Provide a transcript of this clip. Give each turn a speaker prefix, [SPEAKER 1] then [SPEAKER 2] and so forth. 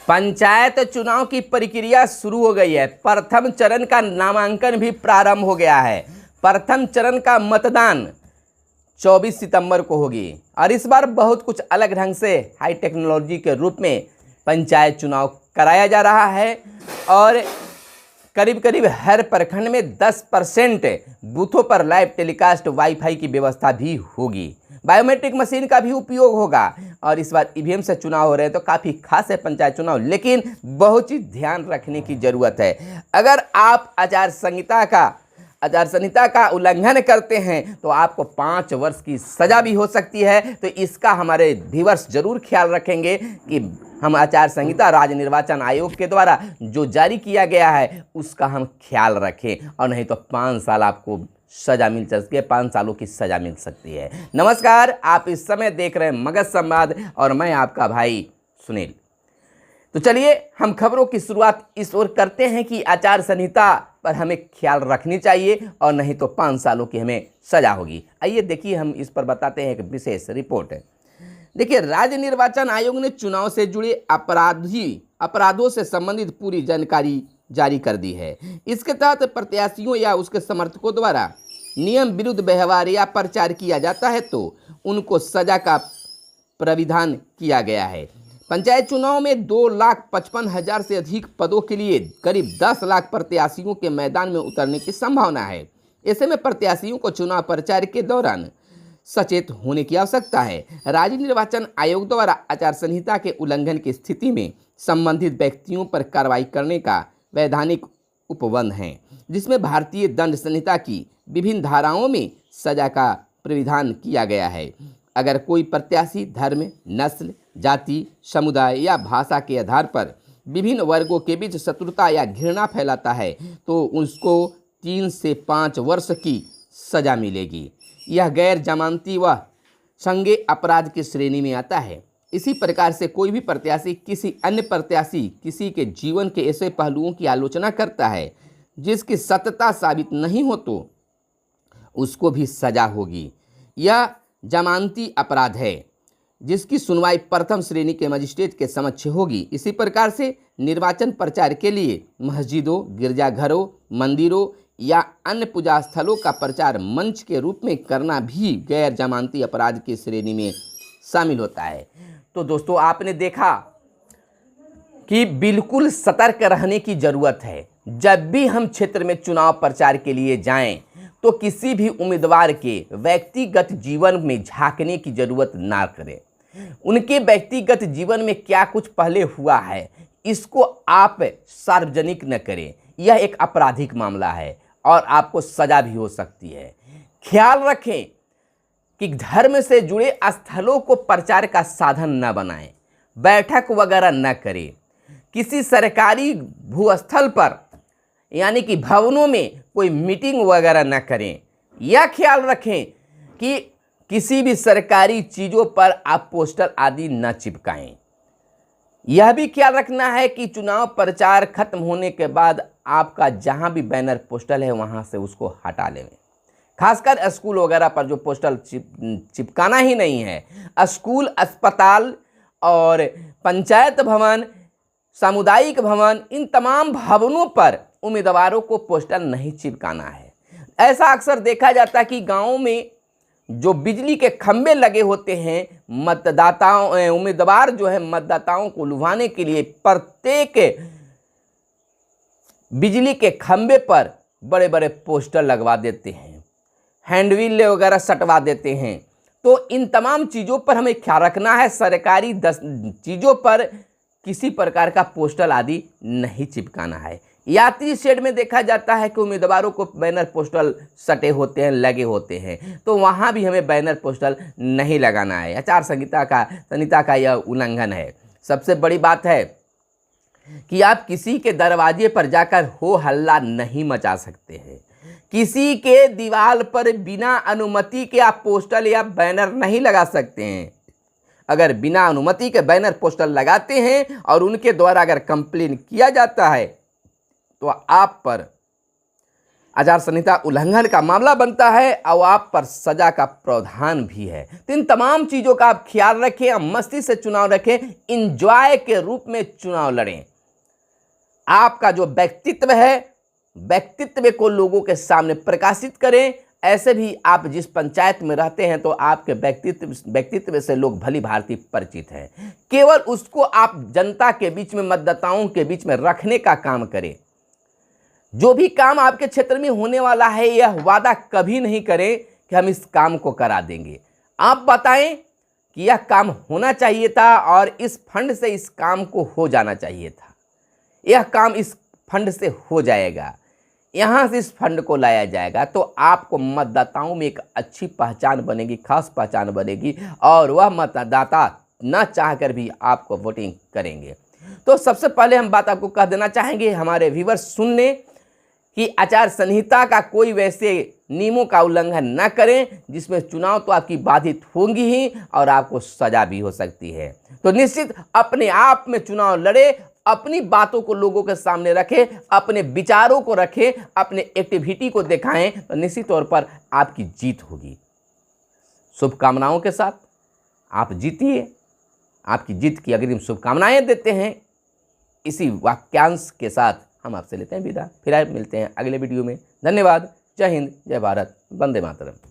[SPEAKER 1] पंचायत चुनाव की प्रक्रिया शुरू हो गई है। प्रथम चरण का नामांकन भी प्रारंभ हो गया है। प्रथम चरण का मतदान 24 सितंबर को होगी और इस बार बहुत कुछ अलग ढंग से हाई टेक्नोलॉजी के रूप में पंचायत चुनाव कराया जा रहा है और करीब करीब हर प्रखंड में 10% बूथों पर लाइव टेलीकास्ट वाईफाई की व्यवस्था भी होगी। बायोमेट्रिक मशीन का भी उपयोग होगा और इस बार ईवीएम से चुनाव हो रहे हैं तो काफ़ी खास है पंचायत चुनाव, लेकिन बहुत चीज़ ध्यान रखने की ज़रूरत है। अगर आप आचार संहिता का उल्लंघन करते हैं तो आपको 5 वर्ष की सज़ा भी हो सकती है। तो इसका हमारे व्यूअर्स जरूर ख्याल रखेंगे कि हम आचार संहिता राज्य निर्वाचन आयोग के द्वारा जो जारी किया गया है उसका हम ख्याल रखें और नहीं तो 5 साल आपको सज़ा मिल सकती है, 5 सालों की सज़ा मिल सकती है। नमस्कार, आप इस समय देख रहे हैं मगध संवाद और मैं आपका भाई सुनील। तो चलिए हम खबरों की शुरुआत इस ओर करते हैं कि आचार संहिता पर हमें ख्याल रखनी चाहिए और नहीं तो 5 सालों की हमें सज़ा होगी। आइए देखिए, हम इस पर बताते हैं एक विशेष रिपोर्ट। देखिए, राज्य निर्वाचन आयोग ने चुनाव से जुड़े अपराधों से संबंधित पूरी जानकारी जारी कर दी है। इसके तहत प्रत्याशियों या उसके समर्थकों द्वारा नियम विरुद्ध व्यवहार या प्रचार किया जाता है तो उनको सजा का प्राविधान किया गया है। पंचायत चुनाव में 2,55,000 से अधिक पदों के लिए करीब 10 लाख प्रत्याशियों के मैदान में उतरने की संभावना है। ऐसे में प्रत्याशियों को चुनाव प्रचार के दौरान सचेत होने की आवश्यकता है। राज्य निर्वाचन आयोग द्वारा आचार संहिता के उल्लंघन की स्थिति में संबंधित व्यक्तियों पर कार्रवाई करने का वैधानिक उपबंध है, जिसमें भारतीय दंड संहिता की विभिन्न धाराओं में सजा का प्राविधान किया गया है। अगर कोई प्रत्याशी धर्म, नस्ल, जाति, समुदाय या भाषा के आधार पर विभिन्न वर्गों के बीच शत्रुता या घृणा फैलाता है तो उसको 3 से 5 वर्ष की सजा मिलेगी। यह गैर जमानती व संज्ञेय अपराध की श्रेणी में आता है। इसी प्रकार से कोई भी प्रत्याशी किसी अन्य प्रत्याशी किसी के जीवन के ऐसे पहलुओं की आलोचना करता है जिसकी सत्यता साबित नहीं हो तो उसको भी सजा होगी। यह जमानती अपराध है जिसकी सुनवाई प्रथम श्रेणी के मजिस्ट्रेट के समक्ष होगी। इसी प्रकार से निर्वाचन प्रचार के लिए मस्जिदों, गिरजाघरों, मंदिरों या अन्य पूजा स्थलों का प्रचार मंच के रूप में करना भी गैर जमानती अपराध की श्रेणी में शामिल होता है। तो दोस्तों, आपने देखा कि बिल्कुल सतर्क रहने की ज़रूरत है। जब भी हम क्षेत्र में चुनाव प्रचार के लिए जाएं तो किसी भी उम्मीदवार के व्यक्तिगत जीवन में झांकने की ज़रूरत ना करें। उनके व्यक्तिगत जीवन में क्या कुछ पहले हुआ है इसको आप सार्वजनिक न करें। यह एक आपराधिक मामला है और आपको सज़ा भी हो सकती है। ख्याल रखें कि धर्म से जुड़े स्थलों को प्रचार का साधन न बनाएं, बैठक वगैरह न करें। किसी सरकारी भूस्थल पर यानी कि भवनों में कोई मीटिंग वगैरह न करें। यह ख्याल रखें कि किसी भी सरकारी चीज़ों पर आप पोस्टर आदि न चिपकाएं। यह भी ख्याल रखना है कि चुनाव प्रचार खत्म होने के बाद आपका जहां भी बैनर पोस्टर है वहां से उसको हटा लें। खासकर स्कूल वगैरह पर जो पोस्टर चिपकाना ही नहीं है। स्कूल, अस्पताल और पंचायत भवन, सामुदायिक भवन, इन तमाम भवनों पर उम्मीदवारों को पोस्टर नहीं चिपकाना है। ऐसा अक्सर देखा जाता है कि गाँव में जो बिजली के खंभे लगे होते हैं, उम्मीदवार जो है मतदाताओं को लुभाने के लिए प्रत्येक बिजली के खंभे पर बड़े बड़े पोस्टर लगवा देते हैं, हैंडविल वगैरह सटवा देते हैं। तो इन तमाम चीज़ों पर हमें ख्याल रखना है। सरकारी चीज़ों पर किसी प्रकार का पोस्टर आदि नहीं चिपकाना है। यात्री शेड में देखा जाता है कि उम्मीदवारों को बैनर पोस्टर सटे होते हैं, लगे होते हैं, तो वहाँ भी हमें बैनर पोस्टर नहीं लगाना है। आचार संहिता का यह उल्लंघन है। सबसे बड़ी बात है कि आप किसी के दरवाजे पर जाकर हो हल्ला नहीं मचा सकते हैं। किसी के दीवार पर बिना अनुमति के आप पोस्टर या बैनर नहीं लगा सकते हैं। अगर बिना अनुमति के बैनर पोस्टर लगाते हैं और उनके द्वारा अगर कंप्लेन किया जाता है तो आप पर आचार संहिता उल्लंघन का मामला बनता है और आप पर सजा का प्रावधान भी है। तो इन तमाम चीज़ों का आप ख्याल रखें, आप मस्ती से चुनाव रखें, इंजॉय के रूप में चुनाव लड़ें। आपका जो व्यक्तित्व है, व्यक्तित्व को लोगों के सामने प्रकाशित करें। ऐसे भी आप जिस पंचायत में रहते हैं तो आपके व्यक्तित्व से लोग भली भांति परिचित हैं। केवल उसको आप जनता के बीच में, मतदाताओं के बीच में रखने का काम करें। जो भी काम आपके क्षेत्र में होने वाला है, यह वादा कभी नहीं करें कि हम इस काम को करा देंगे। आप बताएं कि यह काम होना चाहिए था और इस फंड से इस काम को हो जाना चाहिए था, यह काम इस फंड से हो जाएगा, यहाँ से इस फंड को लाया जाएगा। तो आपको मतदाताओं में एक अच्छी पहचान बनेगी, खास पहचान बनेगी और वह मतदाता न चाहकर भी आपको वोटिंग करेंगे। तो सबसे पहले हम बात आपको कह देना चाहेंगे, हमारे व्यूअर्स सुन लें कि आचार संहिता का कोई वैसे नियमों का उल्लंघन न करें जिसमें चुनाव तो आपकी बाधित होंगी ही और आपको सजा भी हो सकती है। तो निश्चित अपने आप में चुनाव लड़े, अपनी बातों को लोगों के सामने रखें, अपने विचारों को रखें, अपने एक्टिविटी को दिखाएं, तो निश्चित तौर पर आपकी जीत होगी। शुभकामनाओं के साथ आप जीतिए। आपकी जीत की अग्रिम शुभकामनाएं देते हैं। इसी वाक्यांश के साथ हम आपसे लेते हैं विदा। फिर मिलते हैं अगले वीडियो में। धन्यवाद। जय हिंद, जय भारत, वंदे मातरम।